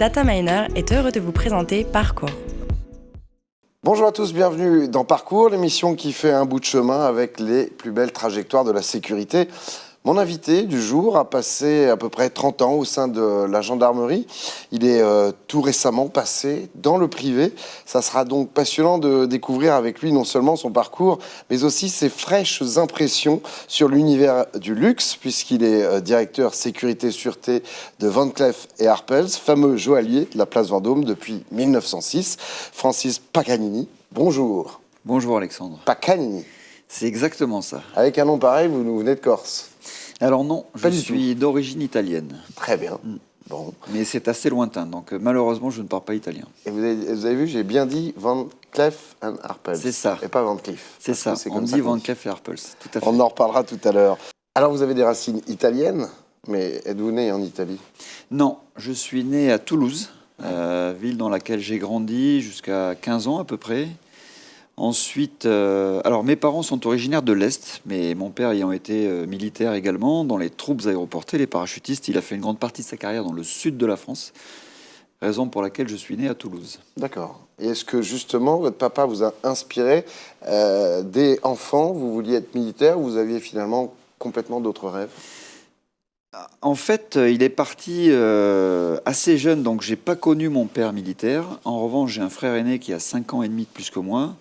Data Miner est heureux de vous présenter Parcours. Bonjour à tous, bienvenue dans Parcours, l'émission qui fait un bout de chemin avec les plus belles trajectoires de la sécurité. Mon invité du jour a passé à peu près 30 ans au sein de la gendarmerie. Il est tout récemment passé dans le privé. Ça sera donc passionnant de découvrir avec lui non seulement son parcours, mais aussi ses fraîches impressions sur l'univers du luxe, puisqu'il est directeur sécurité-sûreté de Van Cleef & Arpels, fameux joaillier de la place Vendôme depuis 1906. Francis Paganini, bonjour. Bonjour Alexandre. Paganini. C'est exactement ça. Avec un nom pareil, vous nous venez de Corse. Alors non, je suis d'origine italienne. Très bien. Bon. Mais c'est assez lointain, donc malheureusement je ne parle pas italien. Et vous avez vu, j'ai bien dit Van Cleef & Arpels. C'est ça. Et pas Van Cleef. C'est ça, on dit Van Cleef & Arpels, tout à fait. On en reparlera tout à l'heure. Alors vous avez des racines italiennes, mais êtes-vous né en Italie? Non, je suis né à Toulouse, ville dans laquelle j'ai grandi jusqu'à 15 ans à peu près. Ensuite, alors mes parents sont originaires de l'Est, mais mon père ayant été militaire également, dans les troupes aéroportées, les parachutistes, il a fait une grande partie de sa carrière dans le sud de la France, raison pour laquelle je suis né à Toulouse. D'accord. Et est-ce que justement votre papa vous a inspiré dès enfant, vous vouliez être militaire, ou vous aviez finalement complètement d'autres rêves? En fait, il est parti assez jeune, donc j'ai pas connu mon père militaire. En revanche, j'ai un frère aîné qui a 5 ans et demi de plus que moi,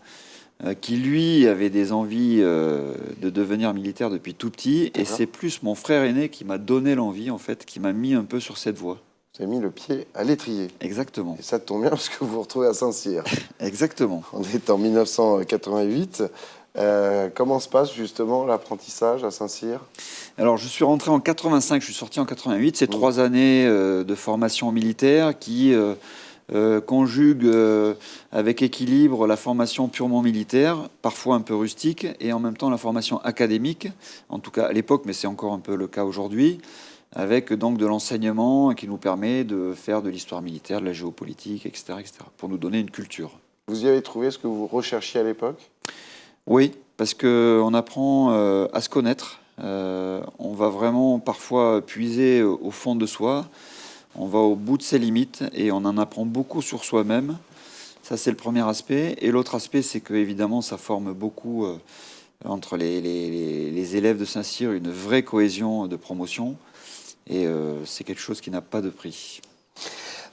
qui lui avait des envies de devenir militaire depuis tout petit. Et c'est plus mon frère aîné qui m'a donné l'envie, en fait, qui m'a mis un peu sur cette voie. Vous avez mis le pied à l'étrier. Exactement. Et ça tombe bien parce que vous vous retrouvez à Saint-Cyr. Exactement. On est en 1988. Comment se passe justement l'apprentissage à Saint-Cyr? Alors, je suis rentré en 85, je suis sorti en 88. C'est 3 années de formation militaire qui conjugue avec équilibre la formation purement militaire, parfois un peu rustique, et en même temps la formation académique, en tout cas à l'époque, mais c'est encore un peu le cas aujourd'hui, avec donc de l'enseignement qui nous permet de faire de l'histoire militaire, de la géopolitique, etc., pour nous donner une culture. Vous y avez trouvé ce que vous recherchiez à l'époque? Oui, parce qu'on apprend à se connaître. On va vraiment parfois puiser au fond de soi. On va au bout de ses limites et on en apprend beaucoup sur soi-même. Ça, c'est le premier aspect. Et l'autre aspect, c'est que évidemment, ça forme beaucoup entre les élèves de Saint-Cyr une vraie cohésion de promotion. Et c'est quelque chose qui n'a pas de prix.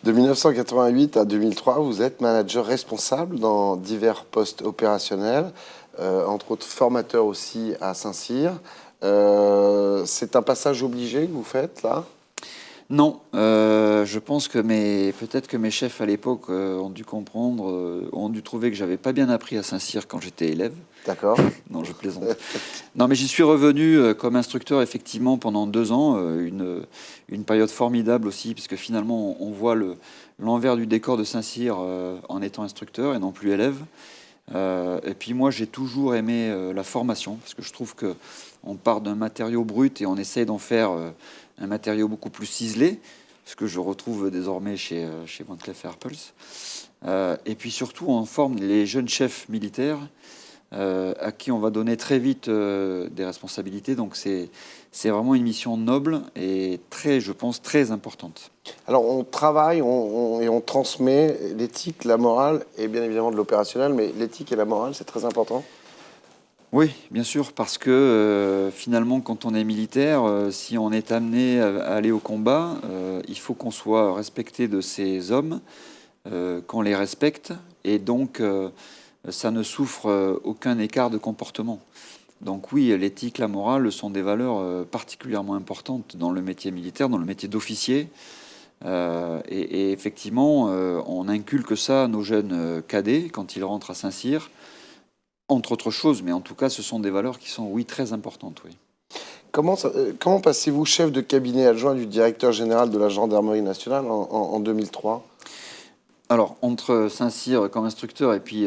De 1988 à 2003, vous êtes manager responsable dans divers postes opérationnels, entre autres formateur aussi à Saint-Cyr. C'est un passage obligé que vous faites là? Non, je pense que peut-être que mes chefs à l'époque ont dû comprendre, ont dû trouver que j'avais pas bien appris à Saint-Cyr quand j'étais élève. D'accord. Non, je plaisante. Non, mais j'y suis revenu comme instructeur effectivement pendant 2 ans, une période formidable aussi, puisque finalement on voit l'envers du décor de Saint-Cyr en étant instructeur et non plus élève. Et puis moi j'ai toujours aimé la formation, parce que je trouve que on part d'un matériau brut et on essaye d'en faire un matériau beaucoup plus ciselé, ce que je retrouve désormais chez Van Cleef & Arpels. Et puis surtout, on forme les jeunes chefs militaires à qui on va donner très vite des responsabilités. Donc c'est vraiment une mission noble et je pense, très importante. Alors on travaille et on transmet l'éthique, la morale et bien évidemment de l'opérationnel, mais l'éthique et la morale, c'est très important. Oui, bien sûr, parce que finalement, quand on est militaire, si on est amené à aller au combat, il faut qu'on soit respecté de ces hommes, qu'on les respecte, et donc ça ne souffre aucun écart de comportement. Donc oui, l'éthique, la morale sont des valeurs particulièrement importantes dans le métier militaire, dans le métier d'officier. Et effectivement, on inculque ça à nos jeunes cadets quand ils rentrent à Saint-Cyr, entre autres choses, mais en tout cas, ce sont des valeurs qui sont, oui, très importantes, oui. Comment passez-vous chef de cabinet adjoint du directeur général de la gendarmerie nationale en 2003? Alors, entre Saint-Cyr comme instructeur et puis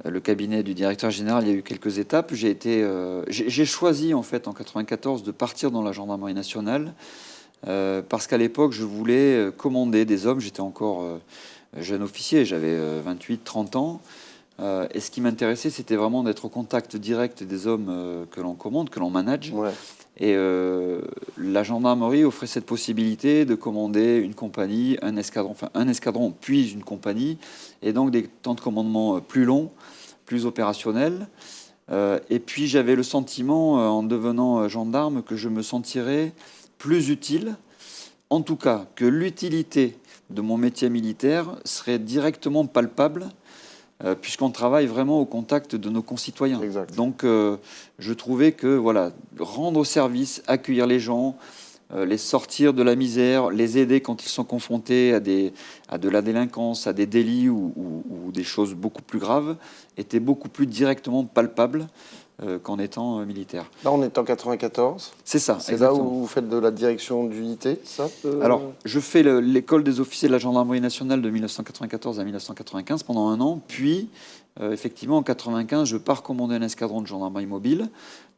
le cabinet du directeur général, il y a eu quelques étapes. J'ai choisi, en fait, en 1994, de partir dans la gendarmerie nationale parce qu'à l'époque, je voulais commander des hommes. J'étais encore jeune officier, j'avais 28-30 ans. Et ce qui m'intéressait, c'était vraiment d'être au contact direct des hommes que l'on commande, que l'on manage. Ouais. Et la gendarmerie offrait cette possibilité de commander une compagnie, un escadron puis une compagnie, et donc des temps de commandement plus longs, plus opérationnels. Et puis j'avais le sentiment, en devenant gendarme, que je me sentirais plus utile, en tout cas que l'utilité de mon métier militaire serait directement palpable, puisqu'on travaille vraiment au contact de nos concitoyens. Exact. Donc je trouvais que voilà, rendre service, accueillir les gens, les sortir de la misère, les aider quand ils sont confrontés à de la délinquance, à des délits ou des choses beaucoup plus graves, était beaucoup plus directement palpable qu'en étant militaire. Là, on est en 94. C'est ça, C'est exactement. là où vous faites de la direction d'unité, ça Alors, je fais l'école des officiers de la gendarmerie nationale de 1994 à 1995 pendant un an, puis effectivement en 95, je pars commander un escadron de gendarmerie mobile.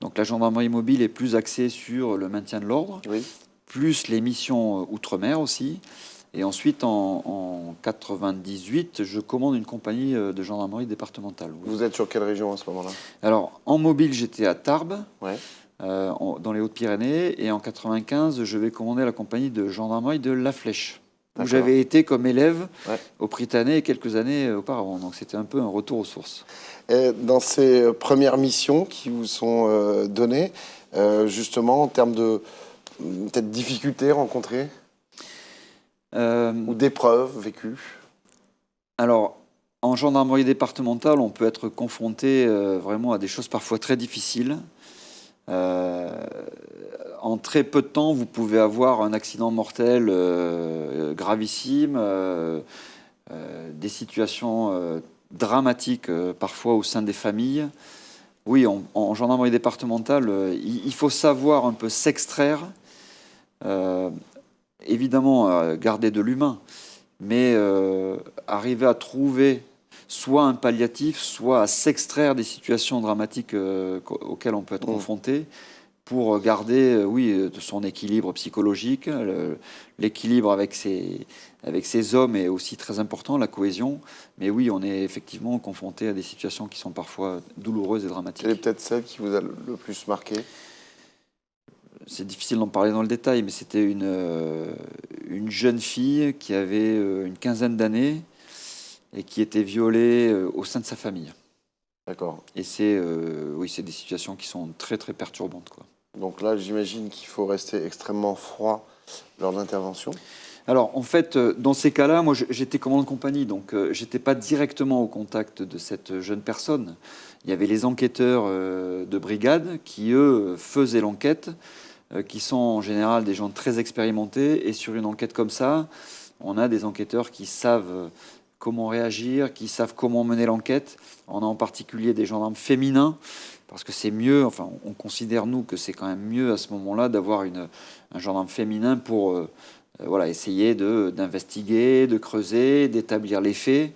Donc la gendarmerie mobile est plus axée sur le maintien de l'ordre, Oui. plus les missions outre-mer aussi. Et ensuite, en 98, je commande une compagnie de gendarmerie départementale. Oui. Vous êtes sur quelle région à ce moment-là? Alors, en mobile, j'étais à Tarbes, Ouais. dans les Hautes-Pyrénées, et en 95, je vais commander la compagnie de gendarmerie de La Flèche, où D'accord. j'avais été comme élève Ouais. au Prytanée quelques années auparavant. Donc, c'était un peu un retour aux sources. Et dans ces premières missions qui vous sont données, justement, en termes de peut-être difficultés rencontrées ou d'épreuves vécues? Alors, en gendarmerie départementale, on peut être confronté vraiment à des choses parfois très difficiles. En très peu de temps, vous pouvez avoir un accident mortel gravissime, des situations dramatiques parfois au sein des familles. Oui, en gendarmerie départementale, il faut savoir un peu s'extraire, évidemment garder de l'humain, mais arriver à trouver soit un palliatif, soit à s'extraire des situations dramatiques auxquelles on peut être confronté, pour garder, de son équilibre psychologique. L'équilibre avec ses hommes est aussi très important, la cohésion. Mais oui, on est effectivement confronté à des situations qui sont parfois douloureuses et dramatiques. Quelle est peut-être celle qui vous a le plus marqué? C'est difficile d'en parler dans le détail, mais c'était une jeune fille qui avait une quinzaine d'années et qui était violée au sein de sa famille. D'accord. Et c'est des situations qui sont très très perturbantes, quoi. Donc là, j'imagine qu'il faut rester extrêmement froid lors de l'intervention. Alors, en fait, dans ces cas-là, moi, j'étais commandant de compagnie, donc j'étais pas directement au contact de cette jeune personne. Il y avait les enquêteurs de brigade qui, eux, faisaient l'enquête, qui sont en général des gens très expérimentés. Et sur une enquête comme ça, on a des enquêteurs qui savent comment réagir, qui savent comment mener l'enquête. On a en particulier des gendarmes féminins, parce que c'est mieux, enfin, on considère, nous, que c'est quand même mieux à ce moment-là d'avoir un gendarme féminin pour essayer d'investiguer, de creuser, d'établir les faits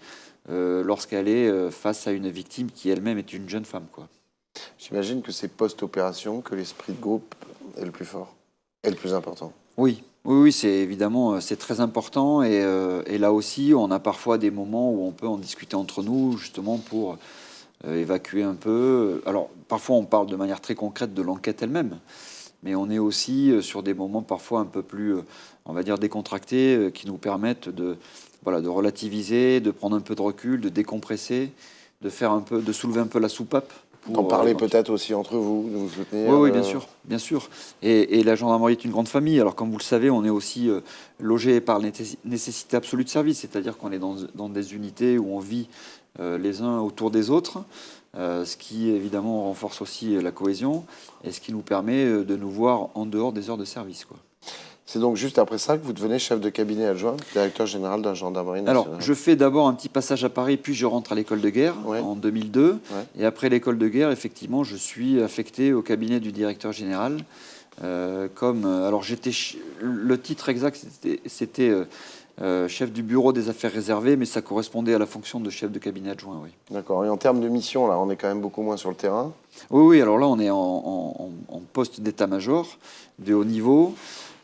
lorsqu'elle est face à une victime qui elle-même est une jeune femme, quoi. J'imagine que c'est post-opération que l'esprit de groupe est le plus fort et le plus important. Oui, c'est évidemment c'est très important et là aussi on a parfois des moments où on peut en discuter entre nous justement pour évacuer un peu. Alors parfois on parle de manière très concrète de l'enquête elle-même, mais on est aussi sur des moments parfois un peu plus, on va dire, décontractés qui nous permettent de relativiser, de prendre un peu de recul, de décompresser, de soulever un peu la soupape. D'en parler peut-être aussi entre vous, de vous soutenir. Oui, bien sûr. Et la gendarmerie est une grande famille. Alors, comme vous le savez, on est aussi logé par nécessité absolue de service, c'est-à-dire qu'on est dans des unités où on vit les uns autour des autres, ce qui évidemment renforce aussi la cohésion et ce qui nous permet de nous voir en dehors des heures de service, quoi. C'est donc juste après ça que vous devenez chef de cabinet adjoint, directeur général de la gendarmerie nationale. Alors, je fais d'abord un petit passage à Paris, puis je rentre à l'école de guerre en 2002. Ouais. Et après l'école de guerre, effectivement, je suis affecté au cabinet du directeur général. Alors, le titre exact, c'était chef du bureau des affaires réservées, mais ça correspondait à la fonction de chef de cabinet adjoint, oui. D'accord. Et en termes de mission, là, on est quand même beaucoup moins sur le terrain. Oui, alors là, on est en poste d'état-major de haut niveau.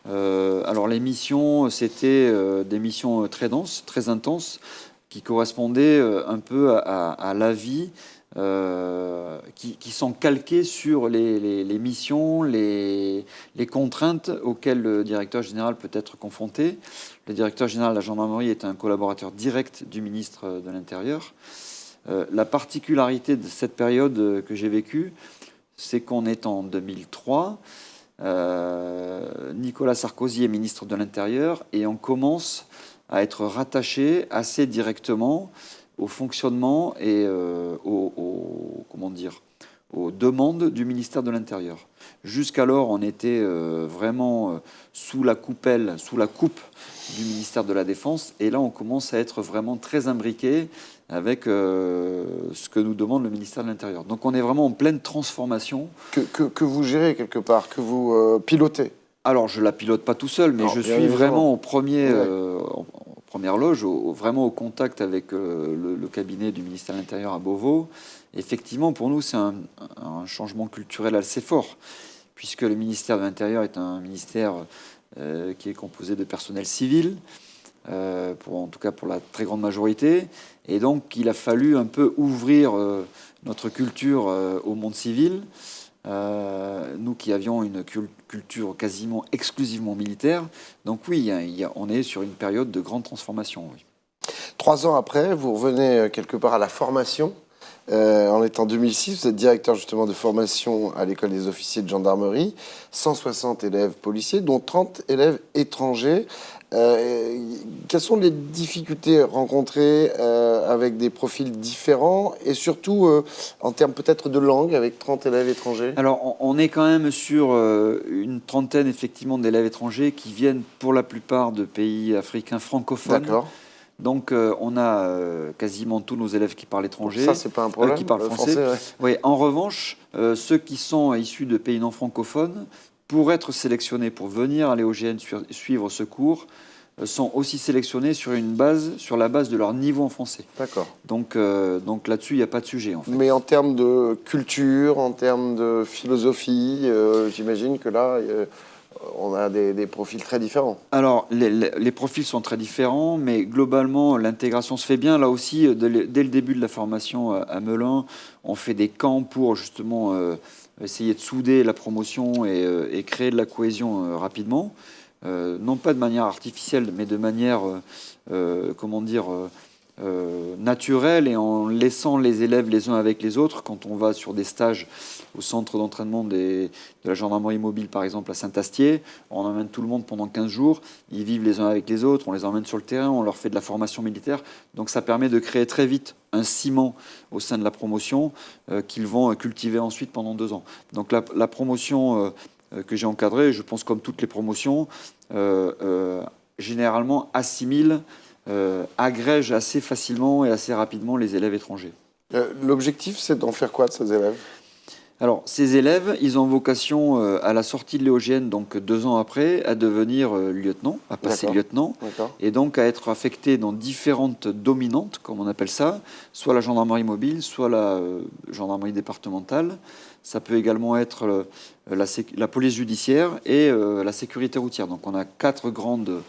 Alors les missions, c'était des missions très denses, très intenses, qui correspondaient un peu à la vie qui sont calquées sur les missions, les contraintes auxquelles le directeur général peut être confronté. Le directeur général de la gendarmerie est un collaborateur direct du ministre de l'Intérieur. La particularité de cette période que j'ai vécue, c'est qu'on est en 2003. Nicolas Sarkozy est ministre de l'Intérieur et on commence à être rattaché assez directement au fonctionnement et aux demandes du ministère de l'Intérieur. Jusqu'alors, on était vraiment sous la coupelle, sous la coupe du ministère de la Défense, et là, on commence à être vraiment très imbriqué avec ce que nous demande le ministère de l'Intérieur. Donc, on est vraiment en pleine transformation. Que vous gérez quelque part, que vous pilotez. Alors, je ne la pilote pas tout seul, mais je suis vraiment au premier, en première loge, vraiment au contact avec le cabinet du ministère de l'Intérieur à Beauvau. Effectivement, pour nous, c'est un changement culturel assez fort, puisque le ministère de l'Intérieur est un ministère qui est composé de personnel civil, en tout cas pour la très grande majorité. Et donc, il a fallu un peu ouvrir notre culture au monde civil. Nous qui avions une culture quasiment exclusivement militaire. Donc oui, on est sur une période de grande transformation. Oui. 3 ans après, vous revenez quelque part à la formation. En étant 2006, vous êtes directeur justement de formation à l'école des officiers de gendarmerie. 160 élèves policiers, dont 30 élèves étrangers. Quelles sont les difficultés rencontrées avec des profils différents et surtout en termes peut-être de langue avec 30 élèves étrangers? Alors on est quand même sur une trentaine effectivement d'élèves étrangers qui viennent pour la plupart de pays africains francophones. D'accord. Donc on a quasiment tous nos élèves qui parlent étranger. Ça, c'est pas un problème, qui parlent français. Ouais. Oui, en revanche, ceux qui sont issus de pays non francophones, pour être sélectionnés, pour venir à l'EOGN suivre ce cours, sont aussi sélectionnés sur la base de leur niveau en français. D'accord. Donc là-dessus, il n'y a pas de sujet, en fait. Mais en termes de culture, en termes de philosophie, j'imagine que là, on a des profils très différents. Alors, les profils sont très différents, mais globalement, l'intégration se fait bien. Là aussi, dès le début de la formation à Melun, on fait des camps pour justement essayer de souder la promotion et créer de la cohésion rapidement. Non pas de manière artificielle, mais de manière, naturelle, et en laissant les élèves les uns avec les autres. Quand on va sur des stages au centre d'entraînement de la gendarmerie mobile, par exemple, à Saint-Astier, on emmène tout le monde pendant 15 jours, ils vivent les uns avec les autres, on les emmène sur le terrain, on leur fait de la formation militaire. Donc ça permet de créer très vite un ciment au sein de la promotion qu'ils vont cultiver ensuite pendant 2 ans. Donc la promotion que j'ai encadrée, je pense comme toutes les promotions, généralement assimile, agrège assez facilement et assez rapidement les élèves étrangers. L'objectif, c'est d'en faire quoi de ces élèves? Alors, ces élèves, ils ont vocation, à la sortie de l'EOGN, donc 2 ans après, à devenir lieutenant, à passer lieutenant, et donc à être affectés dans différentes dominantes, comme on appelle ça, soit la gendarmerie mobile, soit la gendarmerie départementale. Ça peut également être la police judiciaire et la sécurité routière. Donc on a 4 grandes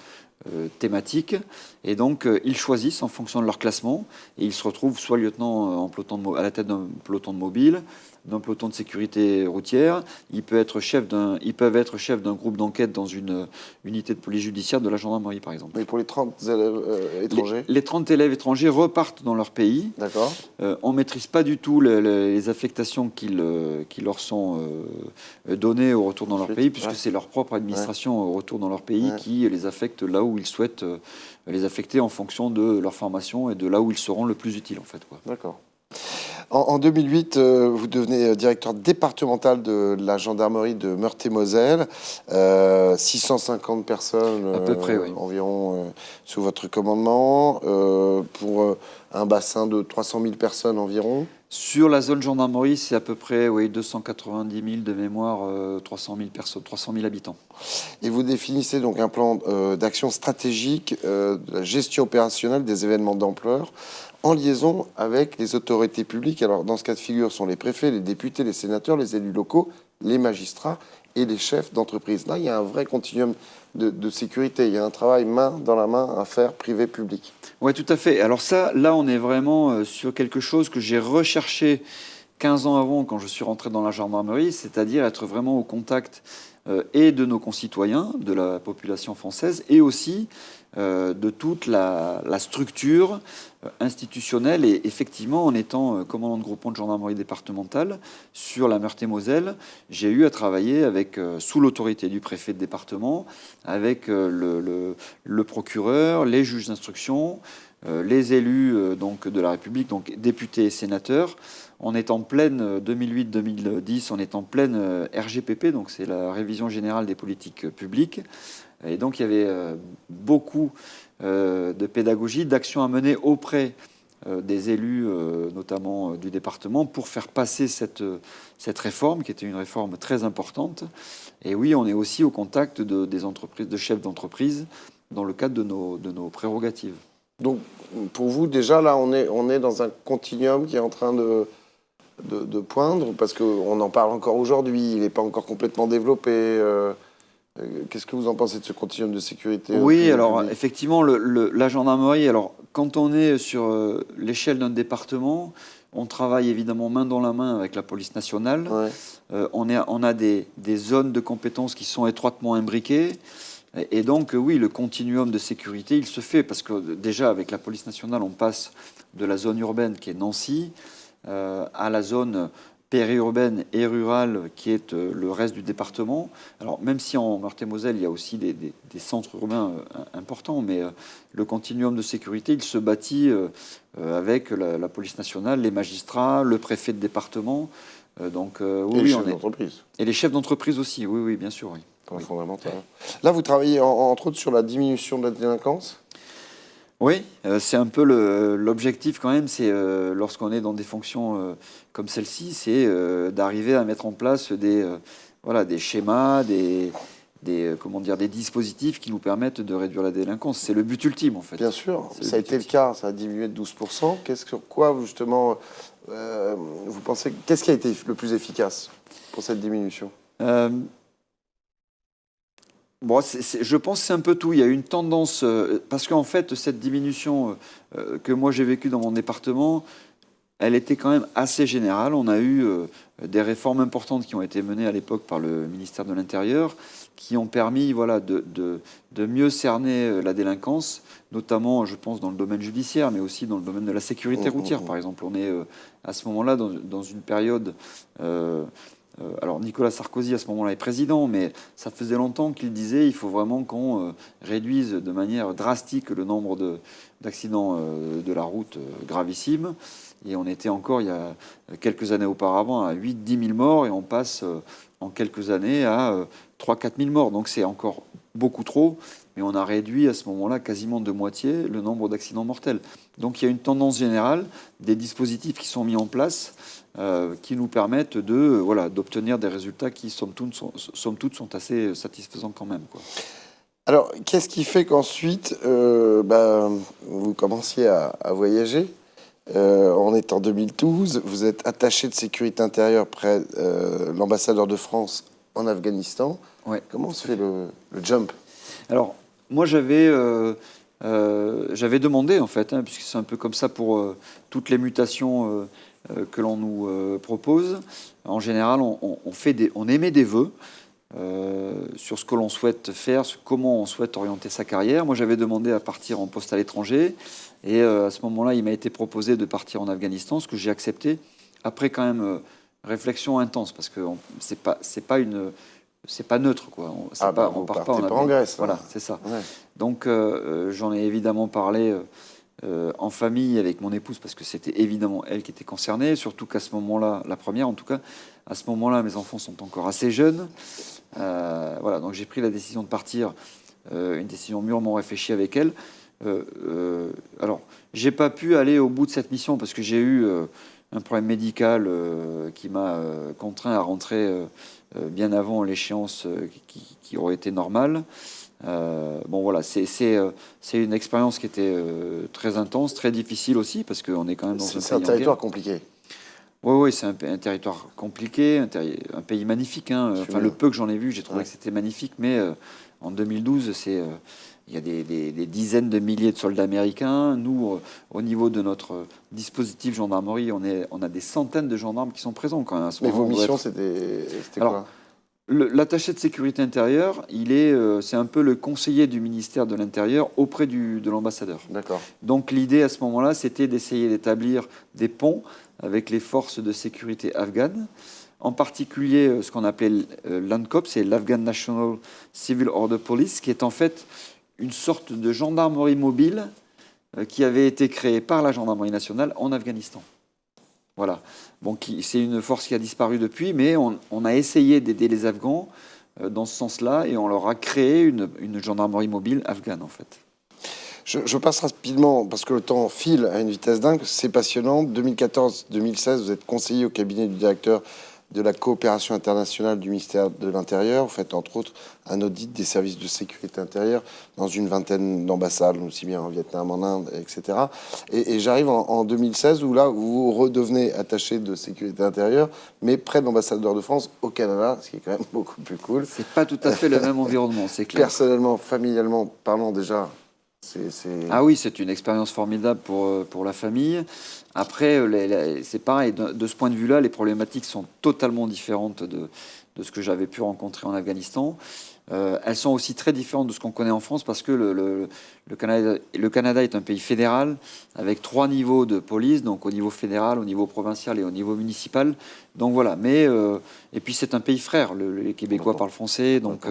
thématiques, et donc ils choisissent en fonction de leur classement, et ils se retrouvent soit lieutenant à la tête d'un peloton de mobile, d'un peloton de sécurité routière. Ils peuvent être chefs d'un groupe d'enquête dans une unité de police judiciaire de la gendarmerie, par exemple. Mais pour les 30 élèves étrangers, les 30 élèves étrangers repartent dans leur pays. D'accord. On ne maîtrise pas du tout les affectations qui leur sont données au retour dans leur pays, puisque c'est leur propre administration au retour dans leur pays qui les affecte là où ils souhaitent les affecter en fonction de leur formation et de là où ils seront le plus utiles, en fait. D'accord. En 2008, vous devenez directeur départemental de la gendarmerie de Meurthe-et-Moselle. 650 personnes à peu près, environ sous votre commandement, pour un bassin de 300 000 personnes environ. Sur la zone gendarmerie, c'est à peu près 290 000 de mémoire, 300 000 personnes, 300 000 habitants. Et vous définissez donc un plan d'action stratégique de la gestion opérationnelle des événements d'ampleur en liaison avec les autorités publiques. Alors, dans ce cas de figure, sont les préfets, les députés, les sénateurs, les élus locaux, les magistrats et les chefs d'entreprise. Là, il y a un vrai continuum de sécurité. Il y a un travail main dans la main à faire privé-public. Oui, tout à fait. Alors ça, là, on est vraiment sur quelque chose que j'ai recherché 15 ans avant, quand je suis rentré dans la gendarmerie, c'est-à-dire être vraiment au contact et de nos concitoyens, de la population française, et aussi de toute la structure institutionnelle. Et effectivement, en étant commandant de groupement de gendarmerie départementale sur la Meurthe-et-Moselle, j'ai eu à travailler avec, sous l'autorité du préfet de département, avec le procureur, les juges d'instruction, les élus donc, de la République, donc députés et sénateurs. On est en pleine 2008-2010, on est en pleine RGPP, donc c'est la révision générale des politiques publiques. Et donc il y avait beaucoup de pédagogie, d'actions à mener auprès des élus, notamment du département, pour faire passer cette réforme, qui était une réforme très importante. Et oui, on est aussi au contact des entreprises, de chefs d'entreprise, dans le cadre de nos prérogatives. Donc, pour vous, déjà, là, on est dans un continuum qui est en train de poindre, parce qu'on en parle encore aujourd'hui, il n'est pas encore complètement développé. Qu'est-ce que vous en pensez de ce continuum de sécurité? Oui, alors effectivement, la gendarmerie, alors quand on est sur l'échelle d'un département, on travaille évidemment main dans la main avec la police nationale. Ouais. On a des zones de compétences qui sont étroitement imbriquées. Et donc, oui, le continuum de sécurité, il se fait, parce que déjà, avec la police nationale, on passe de la zone urbaine, qui est Nancy, à la zone périurbaine et rurale, qui est le reste du département. Alors, même si en Meurthe-et-Moselle, il y a aussi des centres urbains importants, mais le continuum de sécurité, il se bâtit avec la police nationale, les magistrats, le préfet de département. Donc, oui, et les chefs d'entreprise. Et les chefs d'entreprise aussi, oui, oui, bien sûr, oui. Oui. Fondamental. Là, vous travaillez entre autres sur la diminution de la délinquance? Oui, c'est un peu l'objectif quand même, c'est lorsqu'on est dans des fonctions comme celle-ci, c'est d'arriver à mettre en place des schémas, des dispositifs qui nous permettent de réduire la délinquance. C'est le but ultime, en fait. Bien sûr, ça a été le cas, ça a diminué de 12%. Sur quoi, justement, vous pensez, qu'est-ce qui a été le plus efficace pour cette diminution? Bon, je pense que c'est un peu tout. Il y a une tendance, parce qu'en fait, cette diminution que moi j'ai vécue dans mon département, elle était quand même assez générale. On a eu des réformes importantes qui ont été menées à l'époque par le ministère de l'Intérieur, qui ont permis de mieux cerner la délinquance, notamment, je pense, dans le domaine judiciaire, mais aussi dans le domaine de la sécurité routière. Par exemple, on est à ce moment-là dans une période... alors Nicolas Sarkozy à ce moment-là est président, mais ça faisait longtemps qu'il disait il faut vraiment qu'on réduise de manière drastique le nombre d'accidents de la route gravissimes. Et on était encore il y a quelques années auparavant à 8-10 000 morts et on passe en quelques années à 3-4 000 morts. Donc c'est encore beaucoup trop, mais on a réduit à ce moment-là quasiment de moitié le nombre d'accidents mortels. Donc il y a une tendance générale, des dispositifs qui sont mis en place qui nous permettent d'obtenir des résultats qui, somme toute, sont assez satisfaisants quand même, quoi. Alors, qu'est-ce qui fait qu'ensuite, vous commenciez à voyager? On est en 2012, vous êtes attaché de sécurité intérieure près l'ambassadeur de France en Afghanistan. Ouais. Comment se fait le jump? Alors, moi, j'avais demandé, en fait, puisque c'est un peu comme ça pour toutes les mutations que l'on nous propose. En général, on émet des vœux sur ce que l'on souhaite faire, comment on souhaite orienter sa carrière. Moi, j'avais demandé à partir en poste à l'étranger. Et à ce moment-là, il m'a été proposé de partir en Afghanistan, ce que j'ai accepté, après quand même réflexion intense, parce que c'est pas neutre, quoi. On part pas en Grèce. Voilà, c'est ça. Ouais. Donc, j'en ai évidemment parlé en famille avec mon épouse, parce que c'était évidemment elle qui était concernée, surtout qu'à ce moment-là, la première en tout cas, à ce moment-là, mes enfants sont encore assez jeunes. Donc j'ai pris la décision de partir, une décision mûrement réfléchie avec elle. Alors, j'ai pas pu aller au bout de cette mission parce que j'ai eu un problème médical qui m'a contraint à rentrer bien avant l'échéance qui aurait été normale. C'est une expérience qui était très intense, très difficile aussi parce qu'on est quand même dans un territoire compliqué. Oui, c'est un territoire compliqué, un pays magnifique. Hein. Enfin, le peu que j'en ai vu, j'ai trouvé que c'était magnifique. Mais en 2012, il y a des dizaines de milliers de soldats américains. Nous, au niveau de notre dispositif gendarmerie, on a des centaines de gendarmes qui sont présents quand même. Mais vos missions, c'était quoi? L'attaché de sécurité intérieure, c'est un peu le conseiller du ministère de l'Intérieur auprès de l'ambassadeur. D'accord. Donc l'idée à ce moment-là, c'était d'essayer d'établir des ponts avec les forces de sécurité afghanes, en particulier ce qu'on appelait l'ANCOP, c'est l'Afghan National Civil Order Police, qui est en fait une sorte de gendarmerie mobile qui avait été créée par la gendarmerie nationale en Afghanistan. Voilà. Bon, c'est une force qui a disparu depuis, mais on a essayé d'aider les Afghans dans ce sens-là et on leur a créé une gendarmerie mobile afghane, en fait. Je passe rapidement, parce que le temps file à une vitesse dingue, c'est passionnant. 2014-2016, vous êtes conseiller au cabinet du directeur de la coopération internationale du ministère de l'Intérieur. Vous faites entre autres un audit des services de sécurité intérieure dans une vingtaine d'ambassades, aussi bien en Vietnam, en Inde, etc. Et j'arrive en 2016 où là, vous redevenez attaché de sécurité intérieure, mais près de l'ambassadeur de France au Canada, ce qui est quand même beaucoup plus cool. C'est pas tout à fait le même environnement, c'est clair. Personnellement, familialement parlant déjà, Ah oui, c'est une expérience formidable pour la famille. Après, c'est pareil, de ce point de vue-là, les problématiques sont totalement différentes de ce que j'avais pu rencontrer en Afghanistan. Elles sont aussi très différentes de ce qu'on connaît en France parce que le Canada est un pays fédéral avec 3 niveaux de police, donc au niveau fédéral, au niveau provincial et au niveau municipal. Donc voilà, et puis c'est un pays frère, les Québécois parlent français, donc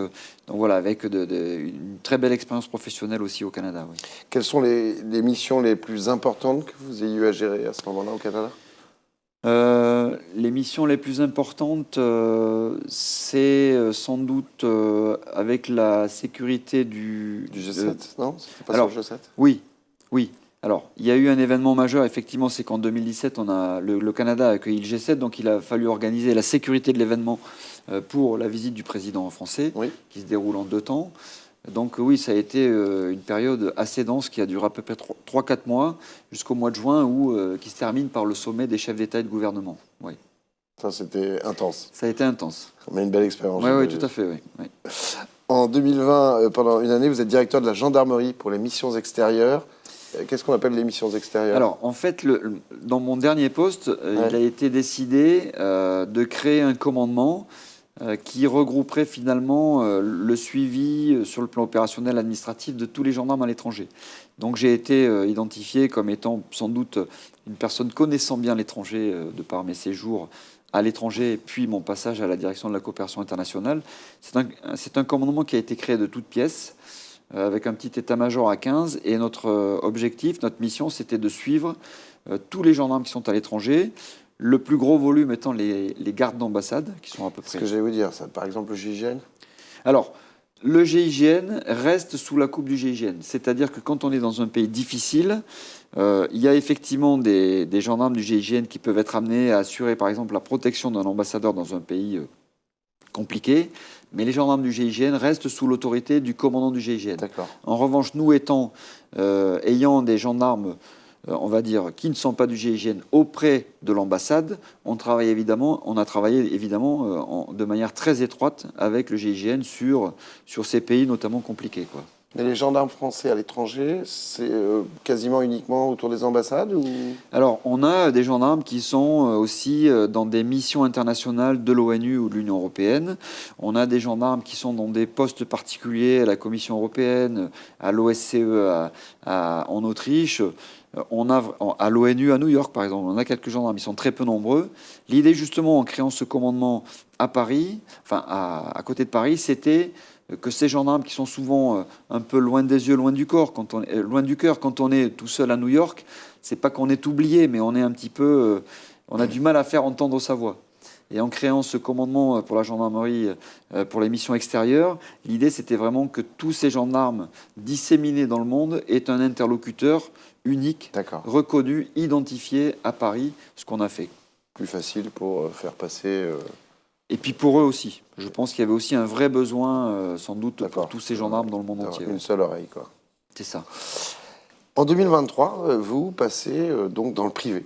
voilà, avec une très belle expérience professionnelle aussi au Canada. Oui. Quelles sont les missions les plus importantes que vous ayez eu à gérer à ce moment-là au Canada ? Les missions les plus importantes, c'est sans doute avec la sécurité du G7, non? C'était pas alors, sur le G7? Oui. Alors, il y a eu un événement majeur, effectivement, c'est qu'en 2017, le Canada a accueilli le G7, donc il a fallu organiser la sécurité de l'événement pour la visite du président français, qui se déroule en 2 temps. Donc oui, ça a été une période assez dense qui a duré à peu près 3-4 mois, jusqu'au mois de juin, qui se termine par le sommet des chefs d'État et de gouvernement. Oui. Ça, c'était intense. Ça a été intense. Mais une belle expérience. Oui, tout à fait. Oui. En 2020, pendant une année, vous êtes directeur de la gendarmerie pour les missions extérieures. Qu'est-ce qu'on appelle les missions extérieures? Alors, en fait, dans mon dernier poste, il a été décidé de créer un commandement qui regrouperait finalement le suivi sur le plan opérationnel administratif de tous les gendarmes à l'étranger. Donc j'ai été identifié comme étant sans doute une personne connaissant bien l'étranger de par mes séjours à l'étranger, puis mon passage à la direction de la coopération internationale. C'est un commandement qui a été créé de toutes pièces, avec un petit état-major à 15, et notre objectif, notre mission, c'était de suivre tous les gendarmes qui sont à l'étranger, le plus gros volume étant les gardes d'ambassade, qui sont à peu près... C'est ce que j'allais vous dire, ça, par exemple le GIGN. Alors, le GIGN reste sous la coupe du GIGN, c'est-à-dire que quand on est dans un pays difficile, il y a effectivement des gendarmes du GIGN qui peuvent être amenés à assurer, par exemple, la protection d'un ambassadeur dans un pays compliqué, mais les gendarmes du GIGN restent sous l'autorité du commandant du GIGN. D'accord. En revanche, nous ayant des gendarmes, on va dire, qui ne sont pas du GIGN auprès de l'ambassade, on a travaillé évidemment de manière très étroite avec le GIGN sur ces pays notamment compliqués, quoi. Mais les gendarmes français à l'étranger, c'est quasiment uniquement autour des ambassades ou... Alors, on a des gendarmes qui sont aussi dans des missions internationales de l'ONU ou de l'Union européenne. On a des gendarmes qui sont dans des postes particuliers à la Commission européenne, à l'OSCE en Autriche. On a à l'ONU à New York, par exemple, on a quelques gendarmes, ils sont très peu nombreux. L'idée, justement, en créant ce commandement à Paris, enfin à côté de Paris, c'était que ces gendarmes qui sont souvent un peu loin des yeux, loin du cœur, quand on est tout seul à New York, c'est pas qu'on est oublié, mais on est un petit peu, on a du mal à faire entendre sa voix. Et en créant ce commandement pour la gendarmerie, pour les missions extérieures, l'idée c'était vraiment que tous ces gendarmes disséminés dans le monde aient un interlocuteur unique, reconnu, identifié à Paris, ce qu'on a fait. Plus facile pour faire passer... Et puis pour eux aussi. Je pense qu'il y avait aussi un vrai besoin, sans doute, pour tous ces gendarmes dans le monde entier. Une seule oreille, quoi. C'est ça. En 2023, vous passez donc dans le privé.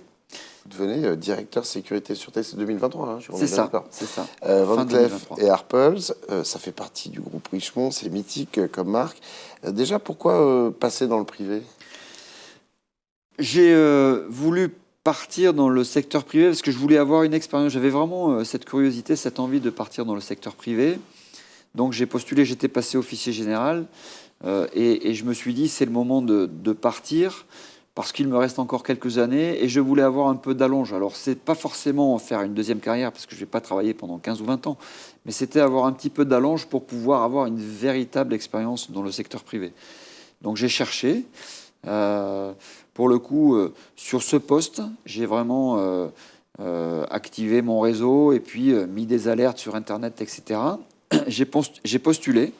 vous devenez directeur sécurité et sûreté, c'est 2023, hein, C'est ça, c'est ça. Van Fin Cleef 2023. et Arpels, ça fait partie du groupe Richemont, c'est mythique comme marque. Déjà, pourquoi passer dans le privé? J'ai voulu partir dans le secteur privé parce que je voulais avoir une expérience. J'avais vraiment cette curiosité, cette envie de partir dans le secteur privé. Donc j'ai postulé, j'étais passé officier général et je me suis dit c'est le moment de partir parce qu'il me reste encore quelques années et je voulais avoir un peu d'allonge. Alors c'est pas forcément faire une deuxième carrière parce que je vais pas travailler pendant 15 ou 20 ans, mais c'était avoir un petit peu d'allonge pour pouvoir avoir une véritable expérience dans le secteur privé. Donc j'ai cherché. Pour le coup, sur ce poste, j'ai vraiment activé mon réseau et puis mis des alertes sur Internet, etc. J'ai postulé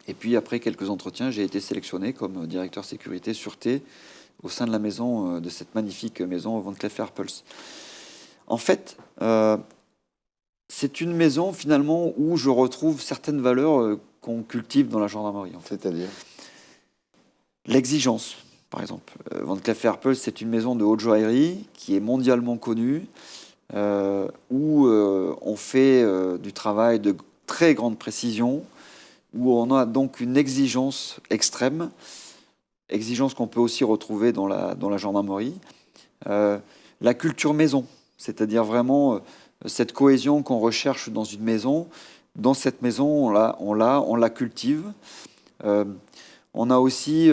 et puis après quelques entretiens, j'ai été sélectionné comme directeur sécurité sûreté au sein de la maison, de cette magnifique maison Van Cleef & Arpels. En fait, c'est une maison finalement où je retrouve certaines valeurs qu'on cultive dans la gendarmerie. En fait. C'est-à-dire? L'exigence, par exemple. Van Cleef & Arpels, c'est une maison de haute joaillerie qui est mondialement connue, où on fait du travail de très grande précision, où on a donc une exigence extrême, exigence qu'on peut aussi retrouver dans la gendarmerie. La culture maison, c'est-à-dire vraiment cette cohésion qu'on recherche dans une maison. Dans cette maison, on la cultive. On a aussi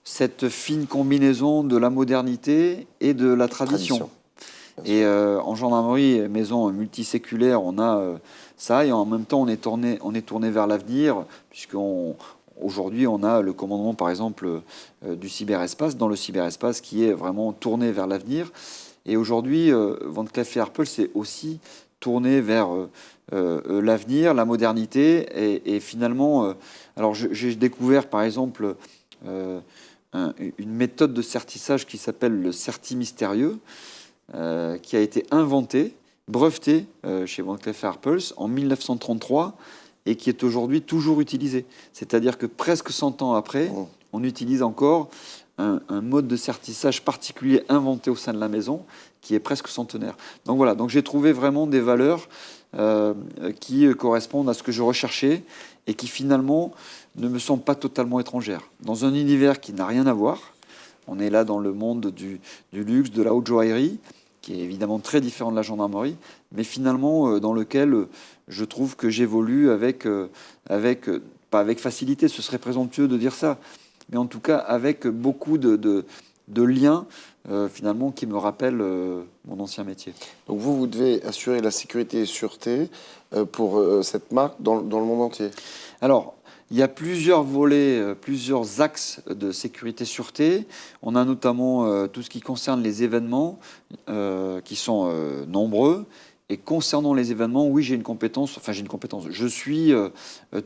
cette fine combinaison de la modernité et de la tradition. Et en gendarmerie, maison multiséculaire, on a ça. Et en même temps, on est tourné vers l'avenir, puisqu'aujourd'hui, on a le commandement, par exemple, du cyberespace, dans le cyberespace, qui est vraiment tourné vers l'avenir. Et aujourd'hui, Van Cleef & Arpels, c'est aussi tourné vers l'avenir, la modernité. Et finalement, alors j'ai découvert, par exemple, une méthode de certissage qui s'appelle le certi mystérieux, qui a été inventé, breveté chez Van Cleef & Arpels en 1933 et qui est aujourd'hui toujours utilisé. C'est-à-dire que presque 100 ans après, on utilise encore un mode de certissage particulier inventé au sein de la maison qui est presque centenaire. Donc voilà, donc j'ai trouvé vraiment des valeurs qui correspondent à ce que je recherchais et qui finalement ne me sont pas totalement étrangères. Dans un univers qui n'a rien à voir, on est là dans le monde du luxe, de la haute joaillerie, qui est évidemment très différent de la gendarmerie, mais finalement dans lequel je trouve que j'évolue pas avec facilité, ce serait présomptueux de dire ça, mais en tout cas avec beaucoup de liens finalement qui me rappellent mon ancien métier. Donc vous devez assurer la sécurité et sûreté pour cette marque dans le monde entier. Alors, il y a plusieurs volets, plusieurs axes de sécurité-sûreté. On a notamment tout ce qui concerne les événements, qui sont nombreux. Et concernant les événements, oui, j'ai une compétence. Je suis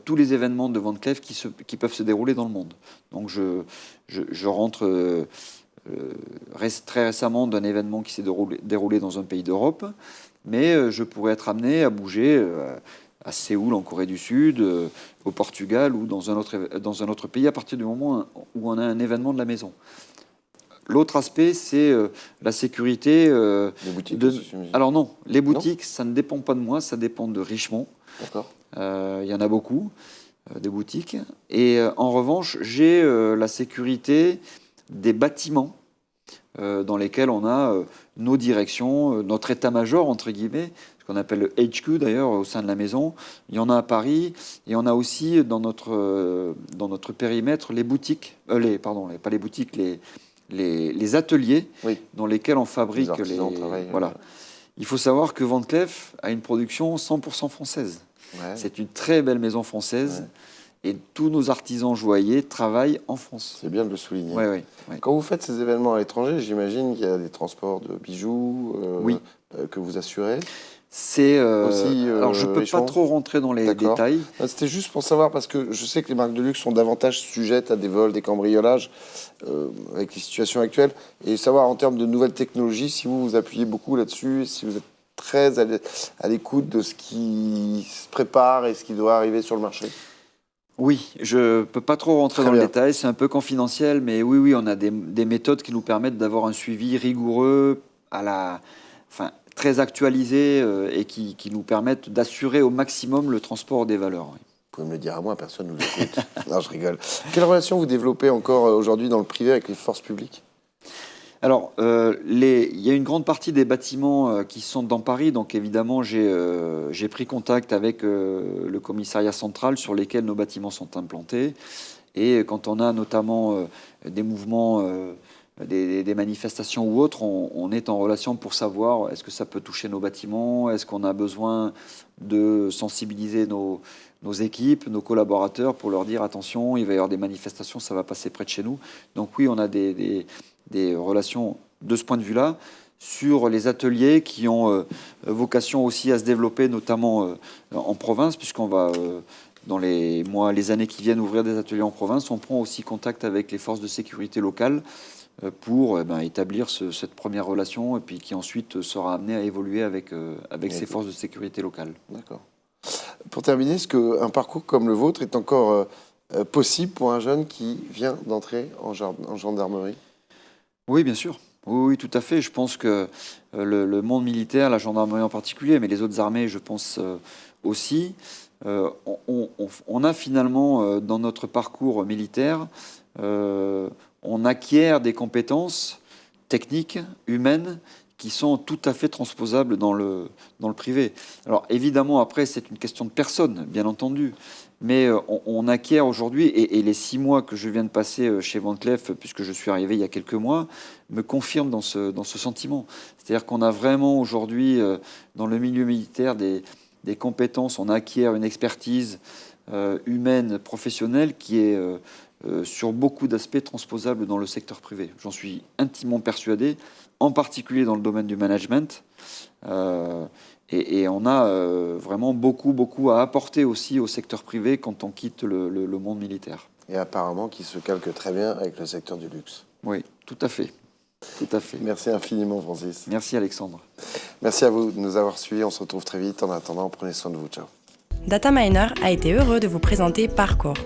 tous les événements de Van Cleef qui peuvent se dérouler dans le monde. Donc, je rentre très récemment d'un événement qui s'est déroulé dans un pays d'Europe. Mais je pourrais être amené à bouger à Séoul, en Corée du Sud, au Portugal ou dans un autre pays à partir du moment où on a un événement de la maison. L'autre aspect, c'est la sécurité. Les boutiques Alors non, les boutiques, ça ne dépend pas de moi, ça dépend de Richemont. D'accord. Il y en a beaucoup, des boutiques. Et en revanche, j'ai la sécurité des bâtiments dans lesquels on a nos directions, notre état-major, entre guillemets, qu'on appelle le HQ d'ailleurs au sein de la maison. Il y en a à Paris et on a aussi dans notre périmètre les boutiques, pas les boutiques, les ateliers dans lesquels on fabrique voilà. Il faut savoir que Van Cleef a une production 100% française. Ouais. C'est une très belle maison française. Ouais. Et tous nos artisans joailliers travaillent en France. C'est bien de le souligner. Ouais. Quand vous faites ces événements à l'étranger, j'imagine qu'il y a des transports de bijoux que vous assurez. C'est alors je ne peux pas trop rentrer dans les détails. C'était juste pour savoir, parce que je sais que les marques de luxe sont davantage sujettes à des vols, des cambriolages, avec les situations actuelles. Et savoir en termes de nouvelles technologies, si vous appuyez beaucoup là-dessus, si vous êtes très à l'écoute de ce qui se prépare et ce qui doit arriver sur le marché. Oui, je ne peux pas trop rentrer dans le détail, c'est un peu confidentiel, mais oui, on a des méthodes qui nous permettent d'avoir un suivi rigoureux, très actualisés et qui nous permettent d'assurer au maximum le transport des valeurs. Oui. Vous pouvez me le dire à moi, personne ne nous écoute. Non, je rigole. Quelle relation vous développez encore aujourd'hui dans le privé avec les forces publiques ? Alors, il y a une grande partie des bâtiments qui sont dans Paris, donc évidemment, j'ai pris contact avec le commissariat central sur lesquels nos bâtiments sont implantés. Et quand on a notamment des mouvements, des manifestations ou autres, on est en relation pour savoir est-ce que ça peut toucher nos bâtiments, est-ce qu'on a besoin de sensibiliser nos équipes, nos collaborateurs pour leur dire attention, il va y avoir des manifestations, ça va passer près de chez nous. Donc oui, on a des relations de ce point de vue-là sur les ateliers qui ont vocation aussi à se développer, notamment en province, puisqu'on va, dans les mois, les années qui viennent, ouvrir des ateliers en province. On prend aussi contact avec les forces de sécurité locales pour établir cette première relation et puis qui ensuite sera amené à évoluer avec ces forces de sécurité locales. D'accord. Pour terminer, est-ce qu'un parcours comme le vôtre est encore possible pour un jeune qui vient d'entrer en gendarmerie ? Oui, bien sûr. Oui, tout à fait. Je pense que le monde militaire, la gendarmerie en particulier, mais les autres armées, je pense aussi, on a finalement, dans notre parcours militaire, on acquiert des compétences techniques, humaines, qui sont tout à fait transposables dans le privé. Alors évidemment, après, c'est une question de personne, bien entendu, mais on acquiert aujourd'hui, et les 6 mois que je viens de passer chez Van Cleef, puisque je suis arrivé il y a quelques mois, me confirment dans ce sentiment. C'est-à-dire qu'on a vraiment aujourd'hui, dans le milieu militaire, des compétences, on acquiert une expertise humaine, professionnelle, qui est sur beaucoup d'aspects transposables dans le secteur privé. J'en suis intimement persuadé, en particulier dans le domaine du management. Et on a vraiment beaucoup à apporter aussi au secteur privé quand on quitte le monde militaire. Et apparemment qui se calque très bien avec le secteur du luxe. Oui, tout à fait. Tout à fait. Merci infiniment, Francis. Merci, Alexandre. Merci à vous de nous avoir suivis. On se retrouve très vite. En attendant, prenez soin de vous. Ciao. Data Miner a été heureux de vous présenter Parcours.